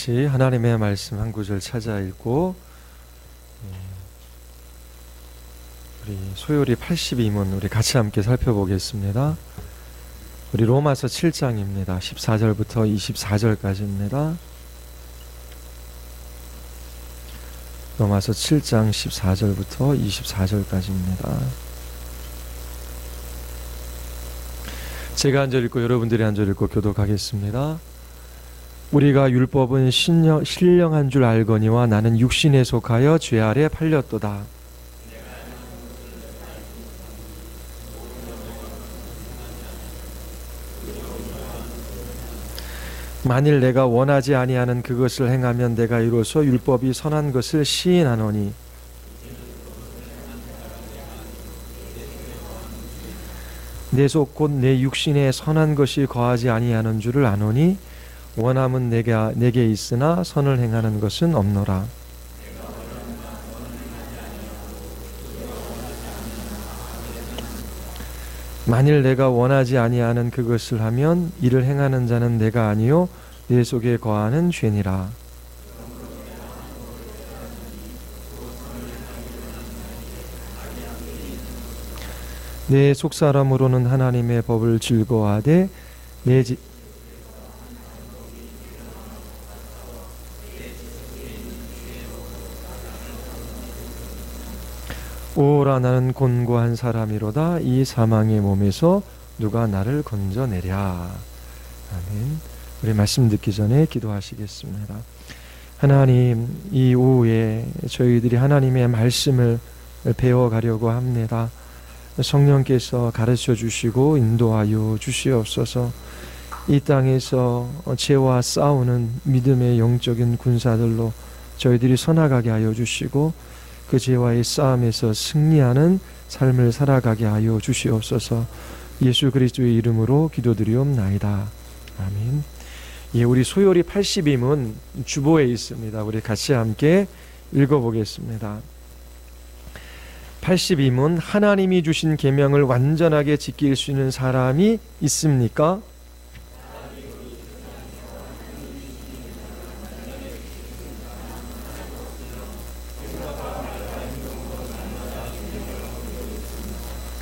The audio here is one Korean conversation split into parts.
같이 하나님의 말씀 한 구절 찾아 읽고 우리 소요리 82문 우리 같이 함께 살펴보겠습니다. 우리 로마서 7장입니다. 14절부터 24절까지입니다. 로마서 7장 14절부터 24절까지입니다. 제가 한 절 읽고 여러분들이 한 절 읽고 교독하겠습니다. 우리가 율법은 신령한 줄 알거니와 나는 육신에 속하여 죄 아래 팔렸도다. 만일 내가 원하지 아니하는 그것을 행하면 내가 이로써 율법이 선한 것을 시인하노니 내 속 곧 내 육신에 선한 것이 거하지 아니하는 줄을 아노니 원함은 내게 있으나 선을 행하는 것은 없노라. 만일 내가 원하지 아니하는 그것을 하면 이를 행하는 자는 내가 아니요 내 속에 거하는 죄니라. 내 속사람으로는 하나님의 법을 즐거워하되 오라 나는 곤고한 사람이로다. 이 사망의 몸에서 누가 나를 건져내랴. 아멘. 우리 말씀 듣기 전에 기도하시겠습니다. 하나님, 이 오후에 저희들이 하나님의 말씀을 배워가려고 합니다. 성령께서 가르쳐 주시고 인도하여 주시옵소서. 이 땅에서 죄와 싸우는 믿음의 영적인 군사들로 저희들이 서나가게 하여 주시고 그 죄와의 싸움에서 승리하는 삶을 살아가게 하여 주시옵소서. 예수 그리스도의 이름으로 기도드리옵나이다. 아멘. 예, 우리 소요리 82문 주보에 있습니다. 우리 같이 함께 읽어보겠습니다. 82문 하나님이 주신 계명을 완전하게 지킬 수 있는 사람이 있습니까?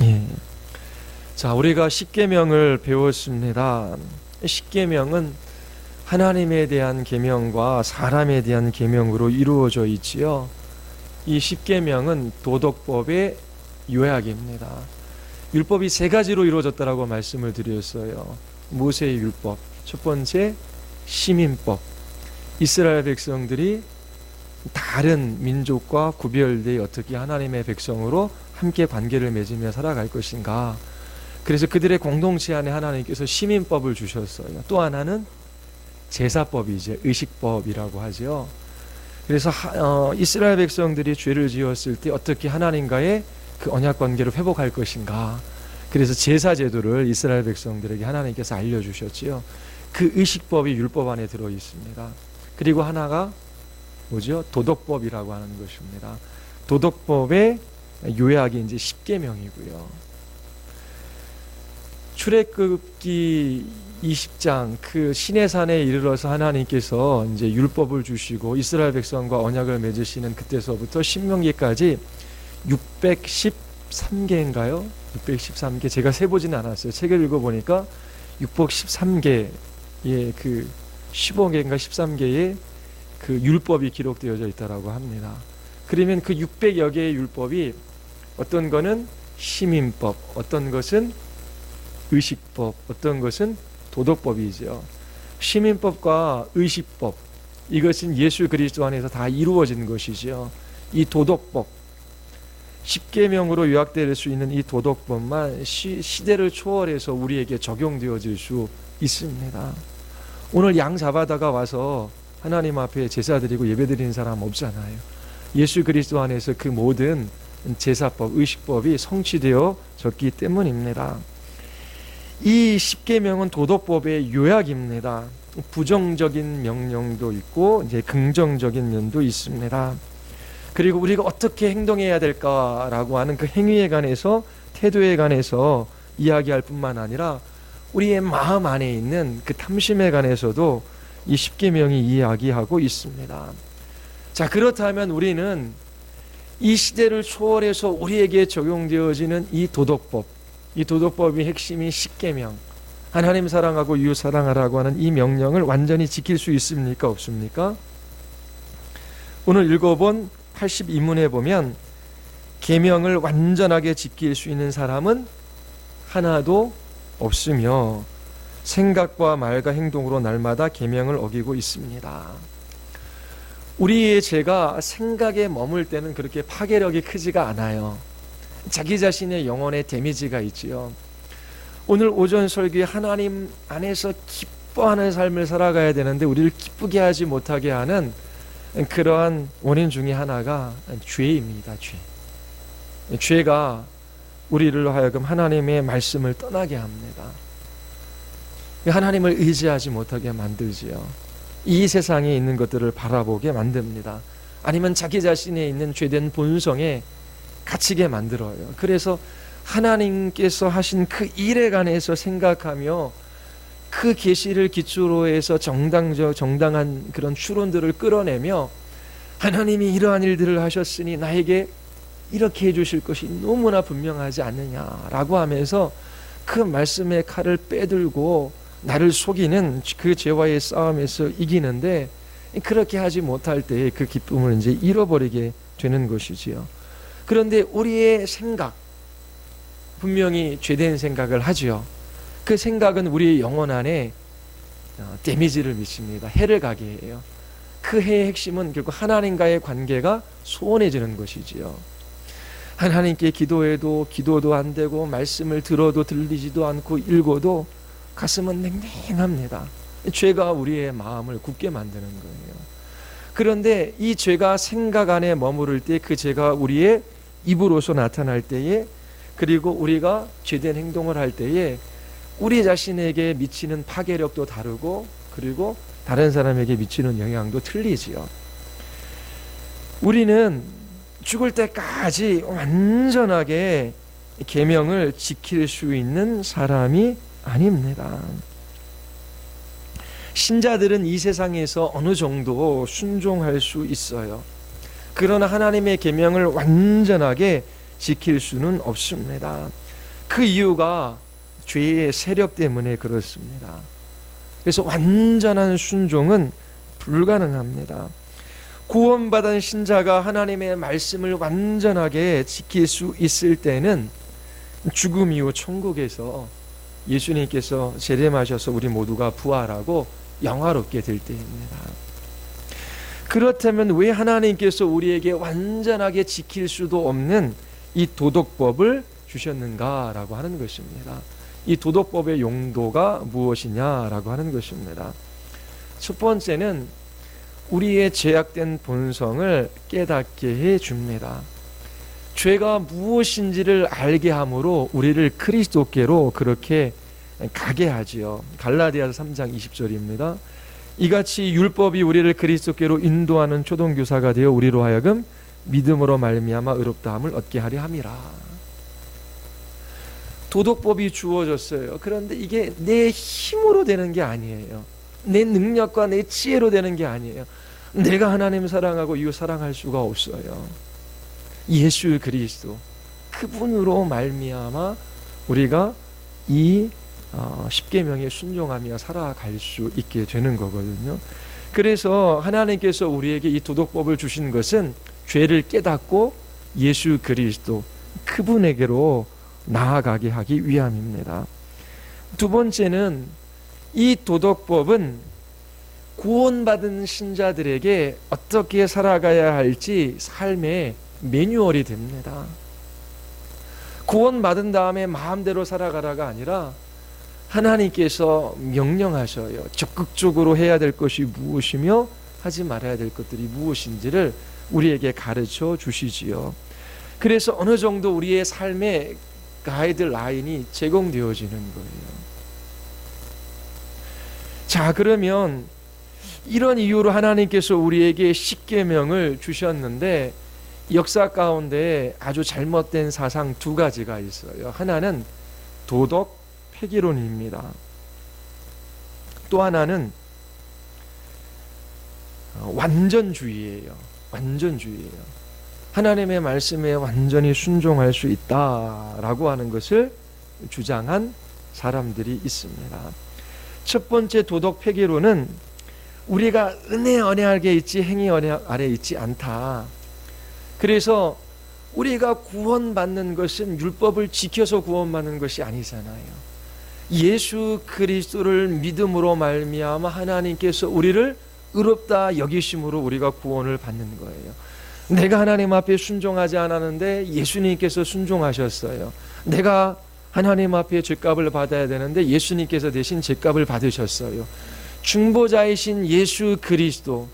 예. 자, 우리가 십계명을 배웠습니다. 십계명은 하나님에 대한 계명과 사람에 대한 계명으로 이루어져 있지요. 이 십계명은 도덕법의 요약입니다. 율법이 세 가지로 이루어졌다라고 말씀을 드렸어요. 모세의 율법, 첫 번째 시민법. 이스라엘 백성들이 다른 민족과 구별되어 어떻게 하나님의 백성으로 함께 관계를 맺으며 살아갈 것인가. 그래서 그들의 공동체 안에 하나님께서 시민법을 주셨어요. 또 하나는 제사법이죠. 의식법이라고 하죠. 그래서 이스라엘 백성들이 죄를 지었을 때 어떻게 하나님과의 그 언약 관계를 회복할 것인가. 그래서 제사 제도를 이스라엘 백성들에게 하나님께서 알려주셨지요. 그 의식법이 율법 안에 들어 있습니다. 그리고 하나가 뭐죠? 도덕법이라고 하는 것입니다. 도덕법의 요약이 이제 십계명이고요. 출애굽기 20장 그 시내산에 이르러서 하나님께서 이제 율법을 주시고 이스라엘 백성과 언약을 맺으시는 그때서부터 신명기까지 613개인가요? 613개 제가 세보지는 않았어요. 책을 읽어보니까 613개의 그 15개인가 13개의 그 율법이 기록되어져 있다라고 합니다. 그러면 그 600여 개의 율법이 어떤 거는 시민법, 어떤 것은 의식법, 어떤 것은 도덕법이죠. 시민법과 의식법, 이것은 예수 그리스도 안에서 다 이루어진 것이죠. 이 도덕법, 십계명으로 요약될 수 있는 이 도덕법만 시대를 초월해서 우리에게 적용되어질 수 있습니다. 오늘 양 잡아다가 와서 하나님 앞에 제사 드리고 예배 드리는 사람 없잖아요. 예수 그리스도 안에서 그 모든 제사법, 의식법이 성취되어졌기 때문입니다. 이 십계명은 도덕법의 요약입니다. 부정적인 명령도 있고 이제 긍정적인 면도 있습니다. 그리고 우리가 어떻게 행동해야 될까라고 하는 그 행위에 관해서, 태도에 관해서 이야기할 뿐만 아니라 우리의 마음 안에 있는 그 탐심에 관해서도 이 십계명이 이야기하고 있습니다. 자, 그렇다면 우리는 이 시대를 초월해서 우리에게 적용되어지는 이 도덕법의 핵심이 십계명, 하나님 사랑하고 이웃 사랑하라고 하는 이 명령을 완전히 지킬 수 있습니까? 없습니까? 오늘 읽어본 82문에 보면 계명을 완전하게 지킬 수 있는 사람은 하나도 없으며 생각과 말과 행동으로 날마다 계명을 어기고 있습니다. 우리의 죄가 생각에 머물 때는 그렇게 파괴력이 크지가 않아요. 자기 자신의 영혼에 데미지가 있지요. 오늘 오전 설교에 하나님 안에서 기뻐하는 삶을 살아가야 되는데 우리를 기쁘게 하지 못하게 하는 그러한 원인 중에 하나가 죄입니다. 죄가 우리를 하여금 하나님의 말씀을 떠나게 합니다. 하나님을 의지하지 못하게 만들지요. 이 세상에 있는 것들을 바라보게 만듭니다. 아니면 자기 자신에 있는 죄된 본성에 갇히게 만들어요. 그래서 하나님께서 하신 그 일에 관해서 생각하며 그 계시를 기초로 해서 정당한 그런 추론들을 끌어내며 하나님이 이러한 일들을 하셨으니 나에게 이렇게 해주실 것이 너무나 분명하지 않느냐라고 하면서 그 말씀의 칼을 빼들고 나를 속이는 그 죄와의 싸움에서 이기는데, 그렇게 하지 못할 때에 그 기쁨을 이제 잃어버리게 되는 것이지요. 그런데 우리의 생각, 분명히 죄된 생각을 하지요. 그 생각은 우리의 영혼 안에 데미지를 미칩니다. 해를 가게 해요. 그 해의 핵심은 결국 하나님과의 관계가 소원해지는 것이지요. 하나님께 기도해도 기도도 안 되고 말씀을 들어도 들리지도 않고 읽어도 가슴은 냉랭합니다. 죄가 우리의 마음을 굳게 만드는 거예요. 그런데 이 죄가 생각 안에 머무를 때, 그 죄가 우리의 입으로서 나타날 때에, 그리고 우리가 죄된 행동을 할 때에 우리 자신에게 미치는 파괴력도 다르고, 그리고 다른 사람에게 미치는 영향도 틀리지요. 우리는 죽을 때까지 완전하게 계명을 지킬 수 있는 사람이 아닙니다. 신자들은 이 세상에서 어느 정도 순종할 수 있어요. 그러나 하나님의 계명을 완전하게 지킬 수는 없습니다. 그 이유가 죄의 세력 때문에 그렇습니다. 그래서 완전한 순종은 불가능합니다. 구원받은 신자가 하나님의 말씀을 완전하게 지킬 수 있을 때는 죽음 이후 천국에서 예수님께서 재림하셔서 우리 모두가 부활하고 영화롭게 될 때입니다. 그렇다면 왜 하나님께서 우리에게 완전하게 지킬 수도 없는 이 도덕법을 주셨는가라고 하는 것입니다. 이 도덕법의 용도가 무엇이냐라고 하는 것입니다. 첫 번째는 우리의 죄악된 본성을 깨닫게 해줍니다. 죄가 무엇인지를 알게 함으로 우리를 그리스도께로 그렇게 가게 하지요. 갈라디아서 3장 20절입니다. 이같이 율법이 우리를 그리스도께로 인도하는 초동교사가 되어 우리로 하여금 믿음으로 말미암아 의롭다함을 얻게 하려 함이라. 도덕법이 주어졌어요. 그런데 이게 내 힘으로 되는 게 아니에요. 내 능력과 내 지혜로 되는 게 아니에요. 내가 하나님 사랑하고 이웃 사랑할 수가 없어요. 예수 그리스도, 그분으로 말미암아 우리가 이 십계명에 순종하며 살아갈 수 있게 되는 거거든요. 그래서 하나님께서 우리에게 이 도덕법을 주신 것은 죄를 깨닫고 예수 그리스도, 그분에게로 나아가게 하기 위함입니다. 두 번째는 이 도덕법은 구원받은 신자들에게 어떻게 살아가야 할지 삶의 매뉴얼이 됩니다. 구원받은 다음에 마음대로 살아가라가 아니라 하나님께서 명령하셔요. 적극적으로 해야 될 것이 무엇이며 하지 말아야 될 것들이 무엇인지를 우리에게 가르쳐 주시지요. 그래서 어느 정도 우리의 삶의 가이드라인이 제공되어지는 거예요. 자, 그러면 이런 이유로 하나님께서 우리에게 십계명을 주셨는데 역사 가운데 아주 잘못된 사상 두 가지가 있어요. 하나는 도덕 폐기론입니다. 또 하나는 완전주의예요. 완전주의예요. 하나님의 말씀에 완전히 순종할 수 있다라고 하는 것을 주장한 사람들이 있습니다. 첫 번째 도덕 폐기론은 우리가 은혜 언약에 있지 행위 언약 아래 있지 않다. 그래서 우리가 구원받는 것은 율법을 지켜서 구원받는 것이 아니잖아요. 예수 그리스도를 믿음으로 말미암아 하나님께서 우리를 의롭다 여기심으로 우리가 구원을 받는 거예요. 내가 하나님 앞에 순종하지 않았는데 예수님께서 순종하셨어요. 내가 하나님 앞에 죄값을 받아야 되는데 예수님께서 대신 죄값을 받으셨어요. 중보자이신 예수 그리스도,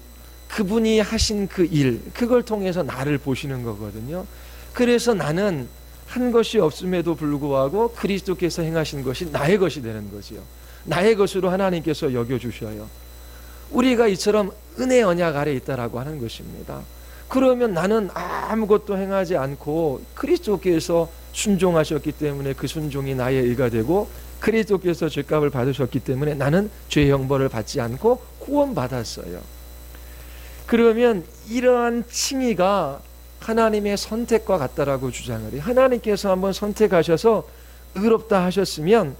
그분이 하신 그 일, 그걸 통해서 나를 보시는 거거든요. 그래서 나는 한 것이 없음에도 불구하고 그리스도께서 행하신 것이 나의 것이 되는 거지요. 나의 것으로 하나님께서 여겨주셔요. 우리가 이처럼 은혜 언약 아래 있다라고 하는 것입니다. 그러면 나는 아무것도 행하지 않고 그리스도께서 순종하셨기 때문에 그 순종이 나의 의가 되고 그리스도께서 죄값을 받으셨기 때문에 나는 죄 형벌을 받지 않고 구원받았어요. 그러면 이러한 칭의가 하나님의 선택과 같다라고 주장을 해요. 하나님께서 한번 선택하셔서 의롭다 하셨으면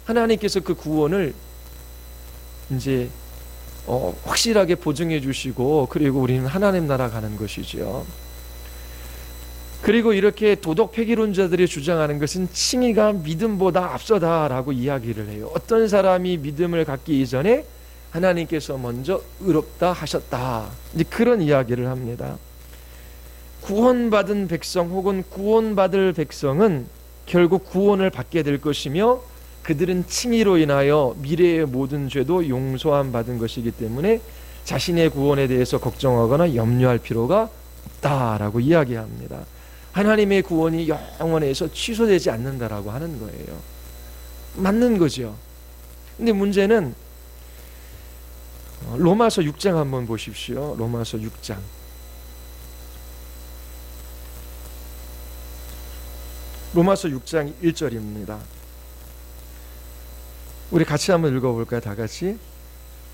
하나님께서 그 구원을 이제 확실하게 보증해 주시고 그리고 우리는 하나님 나라 가는 것이죠. 그리고 이렇게 도덕 폐기론자들이 주장하는 것은 칭의가 믿음보다 앞서다라고 이야기를 해요. 어떤 사람이 믿음을 갖기 이전에 하나님께서 먼저 의롭다 하셨다. 이제 그런 이야기를 합니다. 구원받은 백성 혹은 구원받을 백성은 결국 구원을 받게 될 것이며 그들은 칭의로 인하여 미래의 모든 죄도 용서함 받은 것이기 때문에 자신의 구원에 대해서 걱정하거나 염려할 필요가 없다라고 이야기합니다. 하나님의 구원이 영원에서 취소되지 않는다라고 하는 거예요. 맞는 거죠. 근데 문제는 로마서 6장 한번 보십시오. 로마서 6장. 로마서 6장 1절입니다. 우리 같이 한번 읽어볼까요? 다 같이.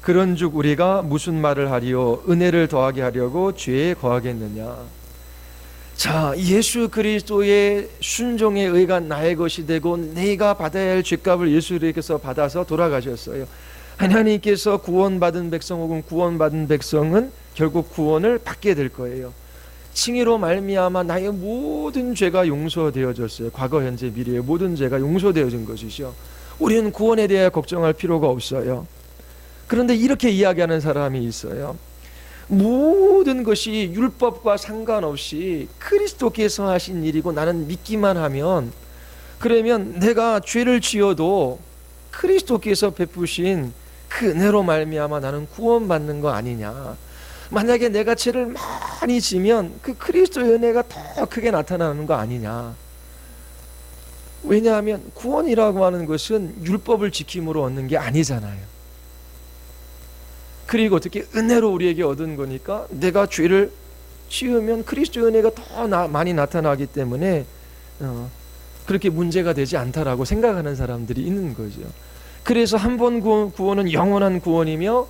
그런즉 우리가 무슨 말을 하리요? 은혜를 더하게 하려고 죄에 거하겠느냐? 자, 예수 그리스도의 순종의 의가 나의 것이 되고 내가 받아야 할 죄값을 예수님께서 받아서 돌아가셨어요. 하나님께서 구원받은 백성 혹은 구원받은 백성은 결국 구원을 받게 될 거예요. 칭의로 말미암아 나의 모든 죄가 용서되어졌어요. 과거, 현재, 미래의 모든 죄가 용서되어진 것이죠. 우리는 구원에 대해 걱정할 필요가 없어요. 그런데 이렇게 이야기하는 사람이 있어요. 모든 것이 율법과 상관없이 그리스도께서 하신 일이고 나는 믿기만 하면 그러면 내가 죄를 지어도 그리스도께서 베푸신 그 은혜로 말미암아 나는 구원받는 거 아니냐. 만약에 내가 죄를 많이 지면 그 그리스도의 은혜가 더 크게 나타나는 거 아니냐. 왜냐하면 구원이라고 하는 것은 율법을 지킴으로 얻는 게 아니잖아요. 그리고 어떻게 은혜로 우리에게 얻은 거니까 내가 죄를 지으면 그리스도의 은혜가 더 많이 나타나기 때문에 그렇게 문제가 되지 않다라고 생각하는 사람들이 있는 거죠. 그래서 한 번 구원은 영원한 구원이며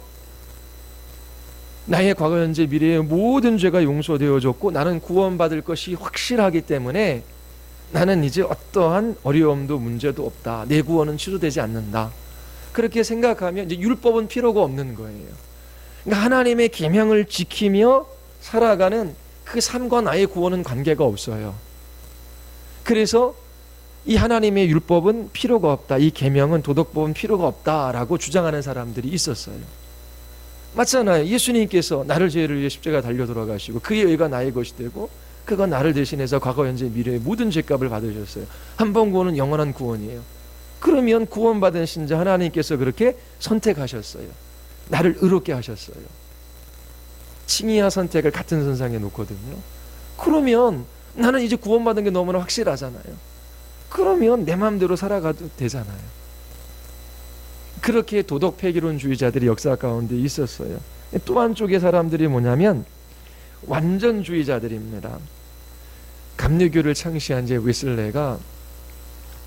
나의 과거, 현재, 미래의 모든 죄가 용서되어졌고 나는 구원받을 것이 확실하기 때문에 나는 이제 어떠한 어려움도 문제도 없다. 내 구원은 취소되지 않는다. 그렇게 생각하면 이제 율법은 필요가 없는 거예요. 그러니까 하나님의 계명을 지키며 살아가는 그 삶과 나의 구원은 관계가 없어요. 그래서 이 하나님의 율법은 필요가 없다. 이 계명은 도덕법은 필요가 없다라고 주장하는 사람들이 있었어요. 맞잖아요. 예수님께서 나를 죄를 위해 십자가 달려 돌아가시고 그의 의가 나의 것이 되고 그가 나를 대신해서 과거, 현재, 미래의 모든 죄값을 받으셨어요. 한 번 구원은 영원한 구원이에요. 그러면 구원받은 신자 하나님께서 그렇게 선택하셨어요. 나를 의롭게 하셨어요. 칭의와 선택을 같은 선상에 놓거든요. 그러면 나는 이제 구원받은 게 너무나 확실하잖아요. 그러면 내 마음대로 살아가도 되잖아요. 그렇게 도덕 폐기론주의자들이 역사 가운데 있었어요. 또 한쪽의 사람들이 뭐냐면 완전주의자들입니다. 감리교를 창시한 제 웨슬레가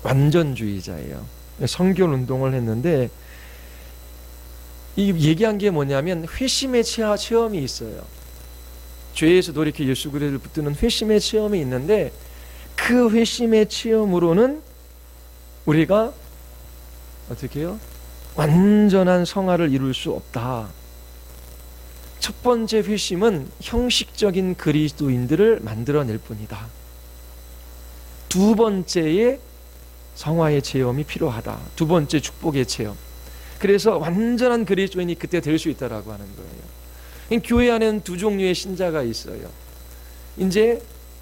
완전주의자예요. 성결 운동을 했는데 이 얘기한 게 뭐냐면 회심의 체험이 있어요. 죄에서 돌이켜 예수 그리스도를 붙드는 회심의 체험이 있는데 그 회심의 체험으로는 우리가 어떻게 해요? 완전한 성화를 이룰 수 없다. 첫 번째 회심은 형식적인 그리스도인들을 만들어낼 뿐이다. 두 번째의 성화의 체험이 필요하다. 두 번째 축복의 체험. 그래서 완전한 그리스도인이 그때 될 수 있다라고 하는 거예요. 교회 안에는 두 종류의 신자가 있어요. 이제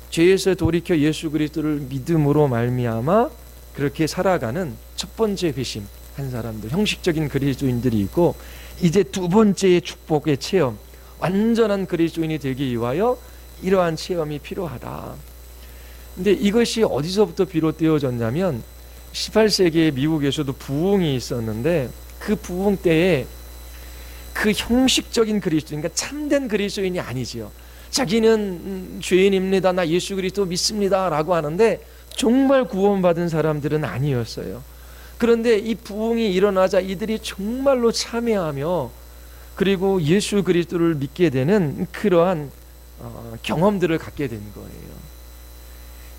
죄에서 돌이켜 예수 그리스도를 믿음으로 말미암아 그렇게 살아가는 첫 번째 회심 한 사람들, 형식적인 그리스도인들이 있고, 이제 두 번째의 축복의 체험, 완전한 그리스도인이 되기 위하여 이러한 체험이 필요하다. 근데 이것이 어디서부터 비롯되어졌냐면 18세기에 미국에서도 부흥이 있었는데 그 부흥 때에 그 형식적인 그리스도인, 그러니까 참된 그리스도인이 아니지요. 자기는 죄인입니다, 나 예수 그리스도 믿습니다 라고 하는데 정말 구원받은 사람들은 아니었어요. 그런데 이 부흥이 일어나자 이들이 정말로 참여하며 그리고 예수 그리스도를 믿게 되는 그러한 경험들을 갖게 된 거예요.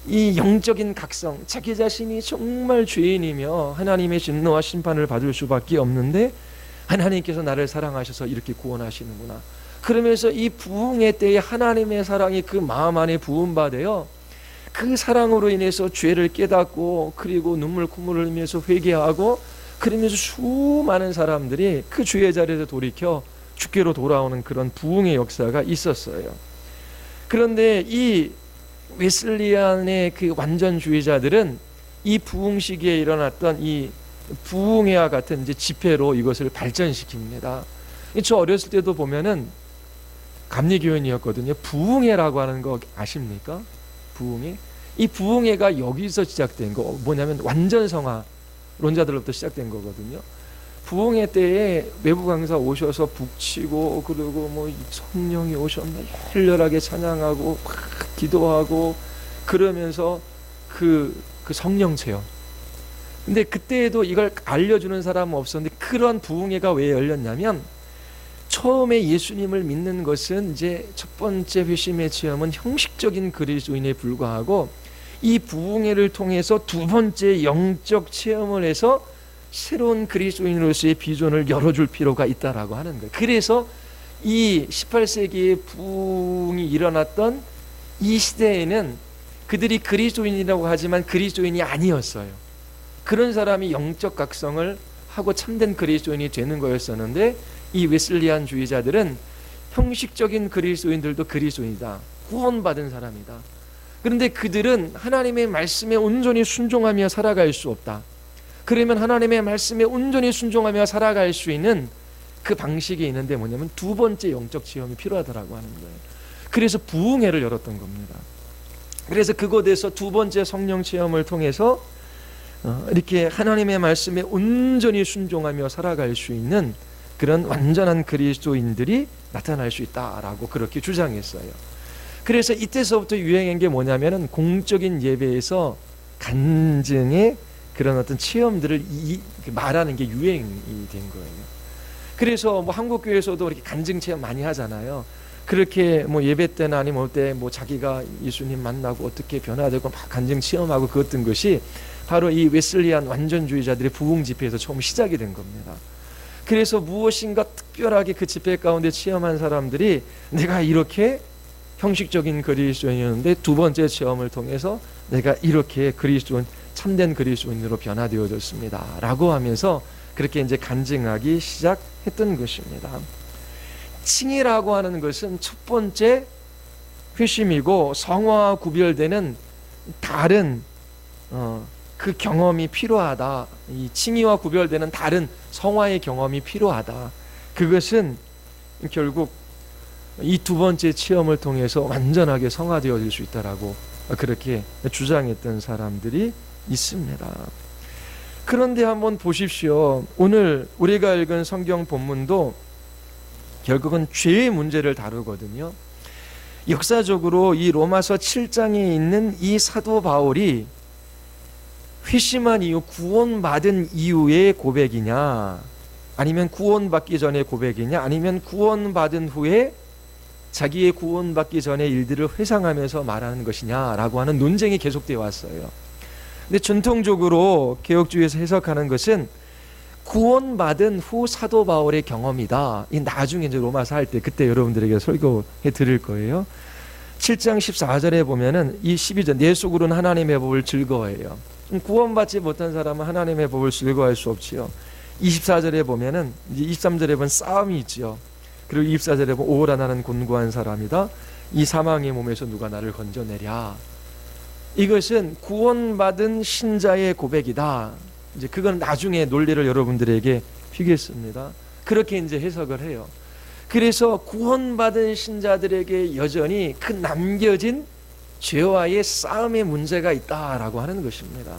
이 영적인 각성, 자기 자신이 정말 죄인이며 하나님의 진노와 심판을 받을 수밖에 없는데 하나님께서 나를 사랑하셔서 이렇게 구원하시는구나. 그러면서 이 부흥의 때에 하나님의 사랑이 그 마음 안에 부음받아요. 그 사랑으로 인해서 죄를 깨닫고 그리고 눈물 콧물을 흘리면서 회개하고 그러면서 수많은 사람들이 그 죄의 자리에서 돌이켜 주께로 돌아오는 그런 부흥의 역사가 있었어요. 그런데 이 웨슬리안의 그 완전주의자들은 이 부흥 시기에 일어났던 이 부흥회와 같은 이제 집회로 이것을 발전시킵니다. 저 어렸을 때도 보면은 감리교인이었거든요. 부흥회라고 하는 거 아십니까? 부흥회? 이 부흥회가 여기서 시작된 거 뭐냐면 완전성화론자들로부터 시작된 거거든요. 부흥회 때에 외부 강사 오셔서 북치고 그리고 뭐 성령이 오셨나 열렬하게 찬양하고 막 기도하고 그러면서 그 성령 체험. 근데 그때에도 이걸 알려주는 사람은 없었는데 그런 부흥회가 왜 열렸냐면 처음에 예수님을 믿는 것은 이제 첫 번째 회심의 체험은 형식적인 그리스도인에 불과하고 이 부흥회를 통해서 두 번째 영적 체험을 해서 새로운 그리스도인으로서의 비전을 열어줄 필요가 있다라고 하는 거예요. 그래서 이 18세기에 부흥이 일어났던 이 시대에는 그들이 그리스도인이라고 하지만 그리스도인이 아니었어요. 그런 사람이 영적 각성을 하고 참된 그리스도인이 되는 거였었는데 이 웨슬리안 주의자들은 형식적인 그리스도인들도 그리스도인이다. 구원받은 사람이다. 그런데 그들은 하나님의 말씀에 온전히 순종하며 살아갈 수 없다. 그러면 하나님의 말씀에 온전히 순종하며 살아갈 수 있는 그 방식이 있는데 뭐냐면 두 번째 영적 체험이 필요하다라고 하는 거예요. 그래서 부흥회를 열었던 겁니다. 그래서 그곳에서 두 번째 성령 체험을 통해서 이렇게 하나님의 말씀에 온전히 순종하며 살아갈 수 있는 그런 완전한 그리스도인들이 나타날 수 있다라고 그렇게 주장했어요. 그래서 이때서부터 유행한 게 뭐냐면은 공적인 예배에서 간증의 그런 어떤 체험들을 말하는 게 유행이 된 거예요. 그래서 뭐 한국 교회에서도 이렇게 간증 체험 많이 하잖아요. 그렇게 뭐 예배 때나 아니면 올 때 뭐 자기가 예수님 만나고 어떻게 변화되고 막 간증 체험하고 그랬던 것이 바로 이 웨슬리안 완전주의자들의 부흥 집회에서 처음 시작이 된 겁니다. 그래서 무엇인가 특별하게 그 집회 가운데 체험한 사람들이 내가 이렇게 형식적인 그리스도인이었는데 두 번째 체험을 통해서 내가 이렇게 그리스도인 참된 그리스도인으로 변화되어졌습니다 라고 하면서 그렇게 이제 간증하기 시작했던 것입니다. 칭의라고 하는 것은 첫 번째 회심이고 성화와 구별되는 다른 그 경험이 필요하다. 이 칭의와 구별되는 다른 성화의 경험이 필요하다. 그것은 결국 이 두 번째 체험을 통해서 완전하게 성화되어질 수 있다라고 그렇게 주장했던 사람들이 있습니다. 그런데 한번 보십시오. 오늘 우리가 읽은 성경 본문도 결국은 죄의 문제를 다루거든요. 역사적으로 이 로마서 7장에 있는 이 사도 바울이 회심한 이후 구원받은 이후의 고백이냐 아니면 구원받기 전의 고백이냐, 아니면 구원받은 후에 자기의 구원받기 전의 일들을 회상하면서 말하는 것이냐라고 하는 논쟁이 계속되어 왔어요. 근데 전통적으로 개혁주의에서 해석하는 것은 구원받은 후 사도 바울의 경험이다. 이 나중에 이제 로마서 할 때 그때 여러분들에게 설교해 드릴 거예요. 7장 14절에 보면은 이 12절 내 속으로는 하나님의 법을 즐거워해요. 구원받지 못한 사람은 하나님의 법을 즐거워할 수 없지요. 24절에 보면은 이제 23절에 보면 싸움이 있지요. 그리고 24절에 보면 오라 나는 곤고한 사람이다. 이 사망의 몸에서 누가 나를 건져내랴. 이것은 구원받은 신자의 고백이다. 이제 그건 나중에 논리를 여러분들에게 피겠습니다. 그렇게 이제 해석을 해요. 그래서 구원받은 신자들에게 여전히 그 남겨진 죄와의 싸움의 문제가 있다라고 하는 것입니다.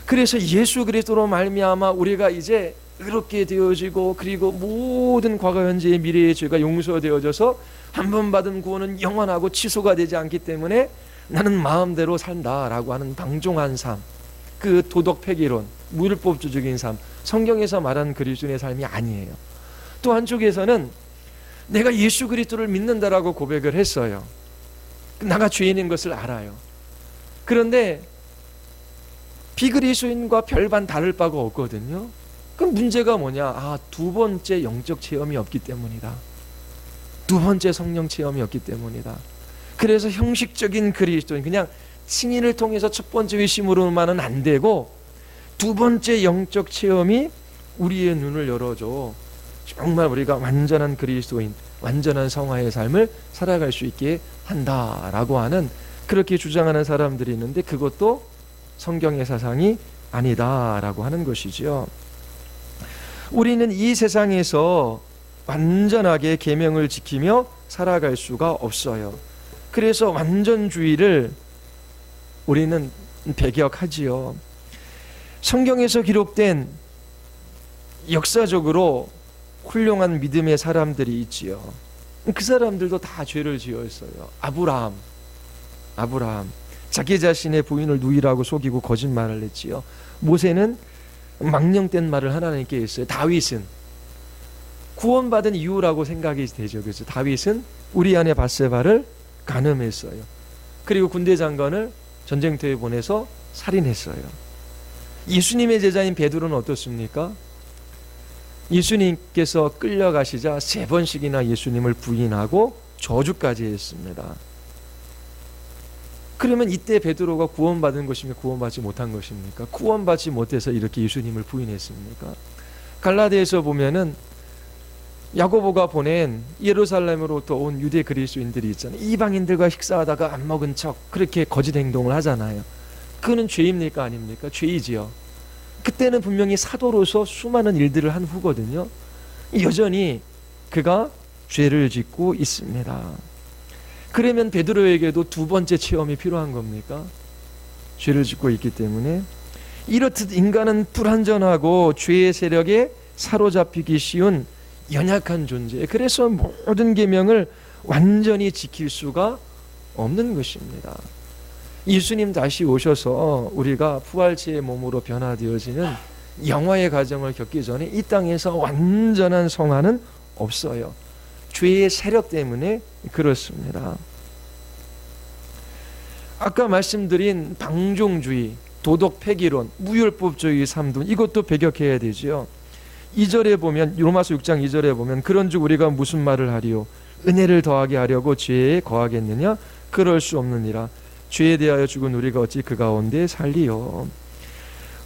그래서 예수 그리스도로 말미암아 우리가 이제 의롭게 되어지고 그리고 모든 과거 현재의 미래의 죄가 용서되어져서 한 번 받은 구원은 영원하고 취소가 되지 않기 때문에 나는 마음대로 산다라고 하는 방종한 삶, 그 도덕 폐기론, 율법주의적인 삶, 성경에서 말하는 그리스도인의 삶이 아니에요. 또 한쪽에서는 내가 예수 그리스도를 믿는다라고 고백을 했어요. 내가 죄인인 것을 알아요. 그런데 비그리스도인과 별반 다를 바가 없거든요. 그럼 문제가 뭐냐? 두 번째 영적 체험이 없기 때문이다. 두 번째 성령 체험이 없기 때문이다. 그래서 형식적인 그리스도인, 그냥 승인을 통해서 첫 번째 회심으로만은 안 되고 두 번째 영적 체험이 우리의 눈을 열어줘. 정말 우리가 완전한 그리스도인, 완전한 성화의 삶을 살아갈 수 있게 한다라고 하는, 그렇게 주장하는 사람들이 있는데 그것도 성경의 사상이 아니다라고 하는 것이죠. 우리는 이 세상에서 완전하게 계명을 지키며 살아갈 수가 없어요. 그래서 완전주의를 우리는 배격하지요. 성경에서 기록된 역사적으로 훌륭한 믿음의 사람들이 있지요. 그 사람들도 다 죄를 지었어요. 아브라함 자기 자신의 부인을 누이라고 속이고 거짓말을 했지요. 모세는 망령된 말을 하나님께 했어요. 다윗은 구원받은 이유라고 생각이 되죠. 그래서 다윗은 우리아의 밧세바를 간음했어요. 그리고 군대 장관을 전쟁터에 보내서 살인했어요. 예수님의 제자인 베드로는 어떻습니까? 예수님께서 끌려가시자 3번씩이나 예수님을 부인하고 저주까지 했습니다. 그러면 이때 베드로가 구원받은 것입니까? 구원받지 못한 것입니까? 구원받지 못해서 이렇게 예수님을 부인했습니까? 갈라디아에서 보면은 야고보가 보낸 예루살렘으로부터 온 유대 그리스도인들이 있잖아요. 이방인들과 식사하다가 안 먹은 척 그렇게 거짓 행동을 하잖아요. 그거는 죄입니까? 아닙니까? 죄이지요. 그때는 분명히 사도로서 수많은 일들을 한 후거든요. 여전히 그가 죄를 짓고 있습니다. 그러면 베드로에게도 두 번째 체험이 필요한 겁니까? 죄를 짓고 있기 때문에. 이렇듯 인간은 불완전하고 죄의 세력에 사로잡히기 쉬운 연약한 존재. 그래서 모든 계명을 완전히 지킬 수가 없는 것입니다. 예수님 다시 오셔서 우리가 부활체의 몸으로 변화되어지는 영화의 과정을 겪기 전에 이 땅에서 완전한 성화는 없어요. 죄의 세력 때문에 그렇습니다. 아까 말씀드린 방종주의, 도덕 폐기론, 무율법주의 삶도 이것도 배격해야 되지요. 2절에 보면, 로마서 6장 2절에 보면, 그런즉 우리가 무슨 말을 하리요? 은혜를 더하게 하려고 죄에 거하겠느냐? 그럴 수 없느니라. 죄에 대하여 죽은 우리가 어찌 그 가운데 살리요?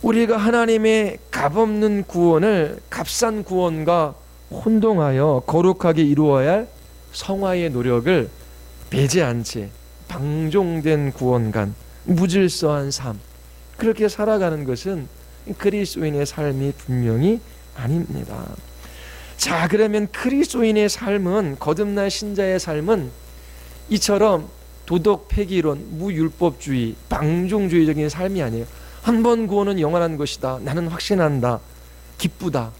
우리가 하나님의 값없는 구원을 값싼 구원과 혼동하여 거룩하게 이루어야 할 성화의 노력을 배제한 채 방종된 구원관, 무질서한 삶, 그렇게 살아가는 것은 그리스도인의 삶이 분명히 아닙니다. 자, 그러면 그리스도인의 삶은, 거듭난 신자의 삶은 이처럼 도덕 폐기론, 무율법주의, 방종주의적인 삶이 아니에요. 한 번 구원은 영원한 것이다. 나는 확신한다. 기쁘다.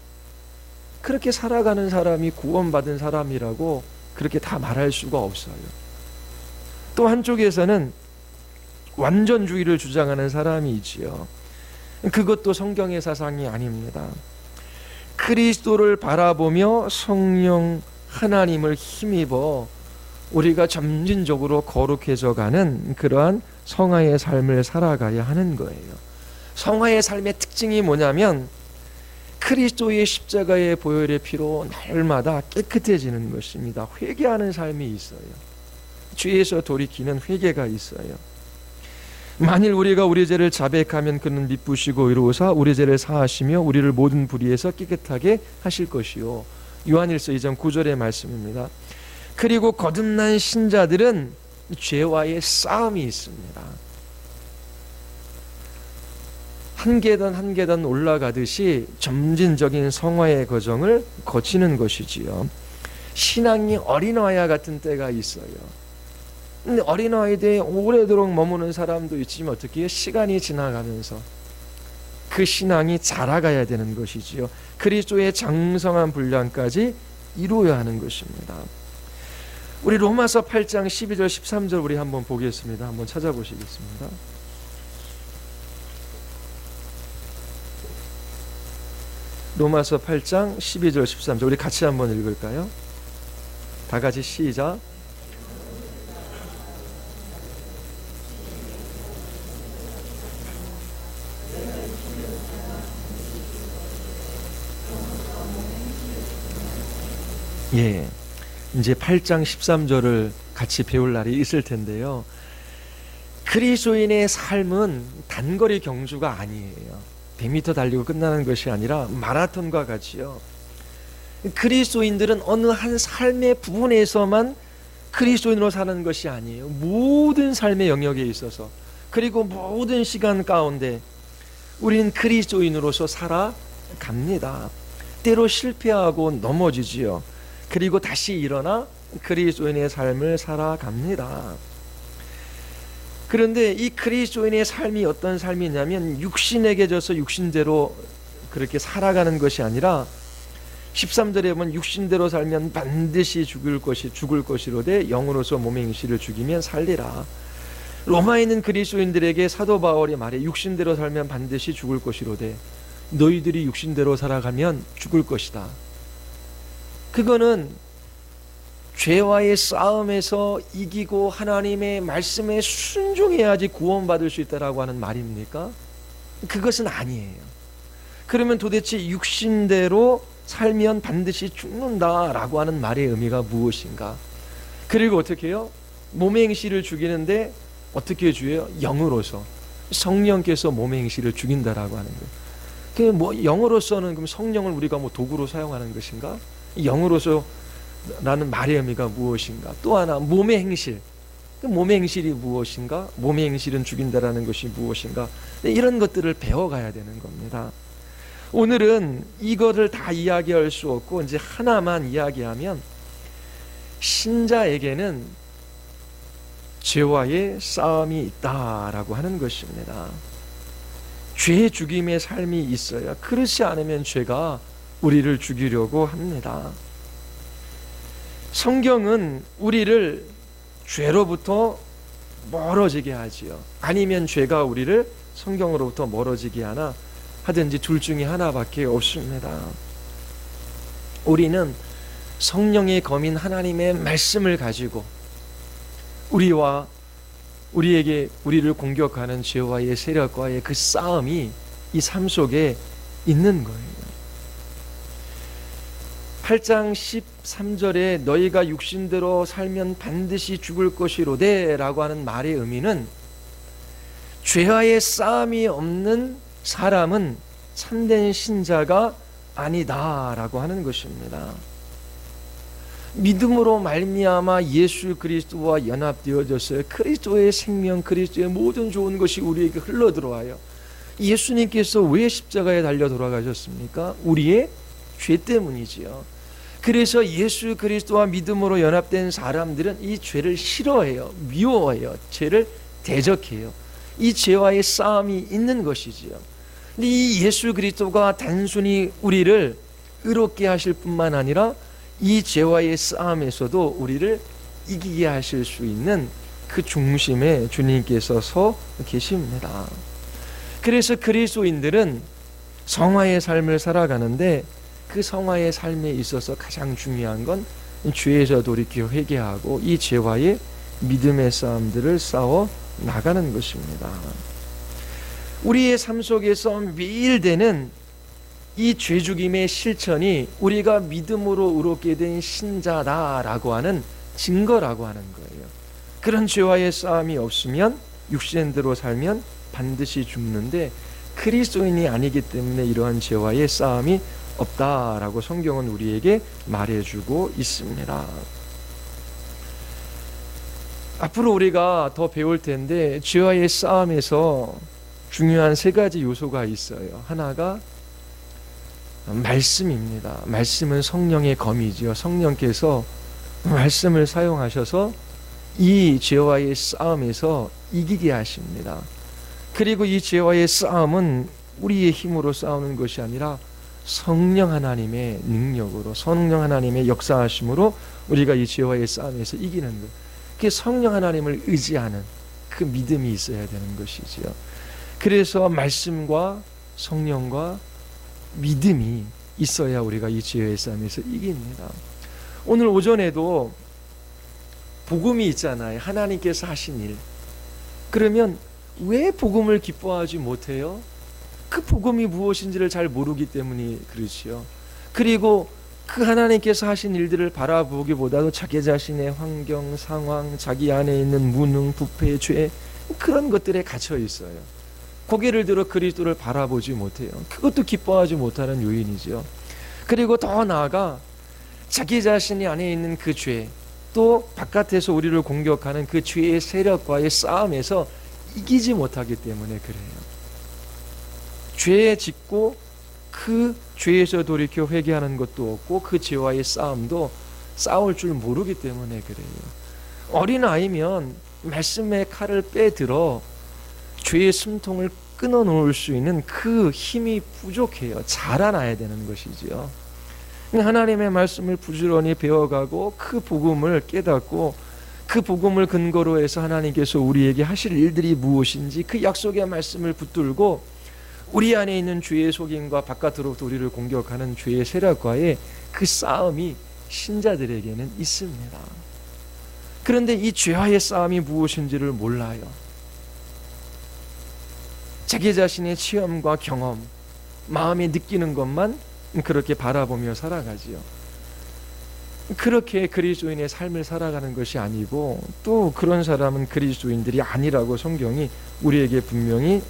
그렇게 살아가는 사람이 구원받은 사람이라고 그렇게 다 말할 수가 없어요. 또 한쪽에서는 완전주의를 주장하는 사람이 있지요. 그것도 성경의 사상이 아닙니다. 그리스도를 바라보며 성령 하나님을 힘입어 우리가 점진적으로 거룩해져 가는 그러한 성화의 삶을 살아가야 하는 거예요. 성화의 삶의 특징이 뭐냐면 그리스도의 십자가의 보혈의 피로 날마다 깨끗해지는 것입니다. 회개하는 삶이 있어요. 죄에서 돌이키는 회개가 있어요. 만일 우리가 우리 죄를 자백하면 그는 미쁘시고 의로우사 우리 죄를 사하시며 우리를 모든 불의에서 깨끗하게 하실 것이요. 요한일서 2장 9절의 말씀입니다. 그리고 거듭난 신자들은 죄와의 싸움이 있습니다. 한 계단 한 계단 올라가듯이 점진적인 성화의 과정을 거치는 것이지요. 신앙이 어린아이와 같은 때가 있어요. 근데 어린아이들이 오래도록 머무는 사람도 있지만 어떻게 해요? 시간이 지나가면서 그 신앙이 자라가야 되는 것이지요. 그리스도의 장성한 분량까지 이루어야 하는 것입니다. 우리 로마서 8장 12절 13절 우리 한번 보겠습니다. 한번 찾아보시겠습니다. 로마서 8장 12절 13절 우리 같이 한번 읽을까요? 다 같이 시작. 예, 이제 8장 13절을 같이 배울 날이 있을 텐데요. 그리스도인의 삶은 단거리 경주가 아니에요. 100m 달리고 끝나는 것이 아니라 마라톤과 같이요. 그리스도인들은 어느 한 삶의 부분에서만 그리스도인으로 사는 것이 아니에요. 모든 삶의 영역에 있어서 그리고 모든 시간 가운데 우리는 그리스도인으로서 살아갑니다. 때로 실패하고 넘어지지요. 그리고 다시 일어나 그리스도인의 삶을 살아갑니다. 그런데 이 그리스도인의 삶이 어떤 삶이냐면 육신에게 져서 육신대로 그렇게 살아가는 것이 아니라 13절에 보면 육신대로 살면 반드시 죽을 것이로되 영으로서 몸의 행실을 죽이면 살리라. 로마에 있는 그리스도인들에게 사도 바울이 말해 육신대로 살면 반드시 죽을 것이로되 너희들이 육신대로 살아가면 죽을 것이다. 그거는 죄와의 싸움에서 이기고 하나님의 말씀에 순종해야지 구원받을 수 있다라고 하는 말입니까? 그것은 아니에요. 그러면 도대체 육신대로 살면 반드시 죽는다라고 하는 말의 의미가 무엇인가? 그리고 어떻게 해요? 몸의 행실을 죽이는데 어떻게 죽여요? 영으로서 성령께서 몸의 행실을 죽인다라고 하는 거예요. 그 뭐 영으로서는 그럼 성령을 우리가 뭐 도구로 사용하는 것인가? 영으로서 라는 말의 의미가 무엇인가? 또 하나 몸의 행실. 몸의 행실이 무엇인가? 몸의 행실은 죽인다라는 것이 무엇인가? 이런 것들을 배워가야 되는 겁니다. 오늘은 이거를 다 이야기할 수 없고 이제 하나만 이야기하면 신자에게는 죄와의 싸움이 있다라고 하는 것입니다. 죄 죽임의 삶이 있어야 그렇지 않으면 죄가 우리를 죽이려고 합니다. 성경은 우리를 죄로부터 멀어지게 하지요. 아니면 죄가 우리를 성경으로부터 멀어지게 하나 하든지 둘 중에 하나밖에 없습니다. 우리는 성령의 검인 하나님의 말씀을 가지고 우리를 공격하는 죄와의 세력과의 그 싸움이 이 삶 속에 있는 거예요. 8장 13절에 너희가 육신대로 살면 반드시 죽을 것이로되 라고 하는 말의 의미는 죄와의 싸움이 없는 사람은 참된 신자가 아니다 라고 하는 것입니다. 믿음으로 말미암아 예수 그리스도와 연합되어졌어요. 그리스도의 생명, 그리스도의 모든 좋은 것이 우리에게 흘러들어와요. 예수님께서 왜 십자가에 달려 돌아가셨습니까? 우리의 죄 때문이지요. 그래서 예수 그리스도와 믿음으로 연합된 사람들은 이 죄를 싫어해요. 미워해요. 죄를 대적해요. 이 죄와의 싸움이 있는 것이지요. 근데 이 예수 그리스도가 단순히 우리를 의롭게 하실 뿐만 아니라 이 죄와의 싸움에서도 우리를 이기게 하실 수 있는 그 중심에 주님께서 서 계십니다. 그래서 그리스도인들은 성화의 삶을 살아가는데 그 성화의 삶에 있어서 가장 중요한 건 죄에서 돌이켜 회개하고 이 죄와의 믿음의 싸움들을 싸워 나가는 것입니다. 우리의 삶 속에서 매일 되는 이 죄죽임의 실천이 우리가 믿음으로 의롭게 된 신자다라고 하는 증거라고 하는 거예요. 그런 죄와의 싸움이 없으면 육신대로 살면 반드시 죽는데 그리스도인이 아니기 때문에 이러한 죄와의 싸움이 없다라고 성경은 우리에게 말해주고 있습니다. 앞으로 우리가 더 배울 텐데 죄와의 싸움에서 중요한 세 가지 요소가 있어요. 하나가 말씀입니다. 말씀은 성령의 검이지요. 성령께서 말씀을 사용하셔서 이 죄와의 싸움에서 이기게 하십니다. 그리고 이 죄와의 싸움은 우리의 힘으로 싸우는 것이 아니라 성령 하나님의 능력으로, 성령 하나님의 역사하심으로 우리가 이 죄와의 싸움에서 이기는 것. 그게 성령 하나님을 의지하는 그 믿음이 있어야 되는 것이지요. 그래서 말씀과 성령과 믿음이 있어야 우리가 이 죄의 싸움에서 이깁니다. 오늘 오전에도 복음이 있잖아요. 하나님께서 하신 일. 그러면 왜 복음을 기뻐하지 못해요? 그 복음이 무엇인지를 잘 모르기 때문이 그렇지요. 그리고 그 하나님께서 하신 일들을 바라보기보다도 자기 자신의 환경, 상황, 자기 안에 있는 무능, 부패, 죄 그런 것들에 갇혀 있어요. 고개를 들어 그리스도를 바라보지 못해요. 그것도 기뻐하지 못하는 요인이죠. 그리고 더 나아가 자기 자신이 안에 있는 그 죄, 또 바깥에서 우리를 공격하는 그 죄의 세력과의 싸움에서 이기지 못하기 때문에 그래요. 죄에 짓고 그 죄에서 돌이켜 회개하는 것도 없고 그 죄와의 싸움도 싸울 줄 모르기 때문에 그래요. 어린아이면 말씀의 칼을 빼들어 죄의 숨통을 끊어놓을 수 있는 그 힘이 부족해요. 자라나야 되는 것이지요. 하나님의 말씀을 부지런히 배워가고 그 복음을 깨닫고 그 복음을 근거로 해서 하나님께서 우리에게 하실 일들이 무엇인지 그 약속의 말씀을 붙들고 우리 안에 있는 죄의 속임과 바깥으로부터 우리를 공격하는 죄의 세력과의 그 싸움이 신자들에게는 있습니다. 그런데 이 죄와의 싸움이 무엇인지를 몰라요. 자기 자신의 체험과 경험, 마음에 느끼는 것만 그렇게 바라보며 살아가지요. 그렇게 그리스도인의 삶을 살아가는 것이 아니고 또 그런 사람은 그리스도인들이 아니라고 성경이 우리에게 분명히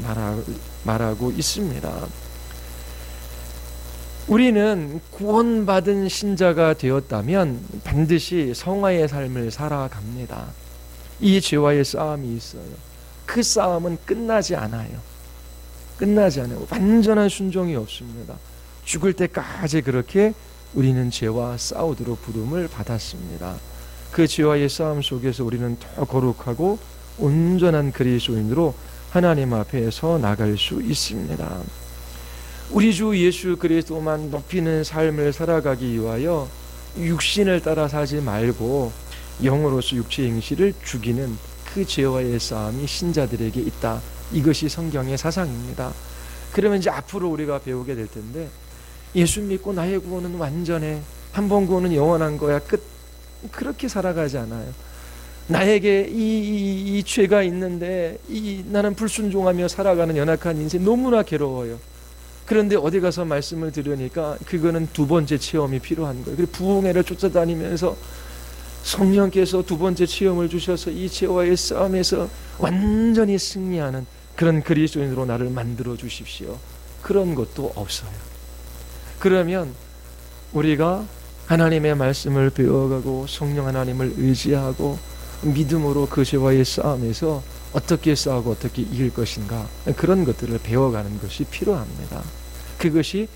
말하고 있습니다. 우리는 구원받은 신자가 되었다면 반드시 성화의 삶을 살아갑니다. 이 죄와의 싸움이 있어요. 그 싸움은 끝나지 않아요. 끝나지 않아요. 완전한 순종이 없습니다. 죽을 때까지 그렇게 우리는 죄와 싸우도록 부름을 받았습니다. 그 죄와의 싸움 속에서 우리는 더 거룩하고 온전한 그리스도인으로 하나님 앞에 서 나갈 수 있습니다. 우리 주 예수 그리스도만 높이는 삶을 살아가기 위하여 육신을 따라 사지 말고 영으로서 육체의 행실을 죽이는 그 죄와의 싸움이 신자들에게 있다. 이것이 성경의 사상입니다. 그러면 이제 앞으로 우리가 배우게 될 텐데 예수 믿고 나의 구원은 완전해. 한 번 구원은 영원한 거야. 끝. 그렇게 살아가지 않아요. 나에게 이 죄가 있는데 나는 불순종하며 살아가는 연약한 인생 너무나 괴로워요. 그런데 어디 가서 말씀을 들으니까 그거는 두 번째 체험이 필요한 거예요. 그리고 부흥회를 쫓아다니면서 성령께서 두 번째 체험을 주셔서 이 죄와의 싸움에서 완전히 승리하는 그런 그리스도인으로 나를 만들어 주십시오. 그런 것도 없어요. 그러면 우리가 하나님의 말씀을 배워가고 성령 하나님을 의지하고 믿음으로 그 죄와의 싸움에서 어떻게 싸우고 어떻게 이길 것인가 그런 것들을 배워가는 것이 필요합니다. 그것이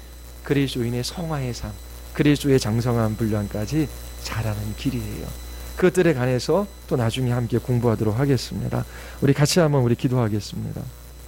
그리스도인의 성화의 삶, 그리스도의 장성한 분량까지 자라는 길이에요. 그것들에 관해서 또 나중에 함께 공부하도록 하겠습니다. 우리 같이 한번 기도하겠습니다.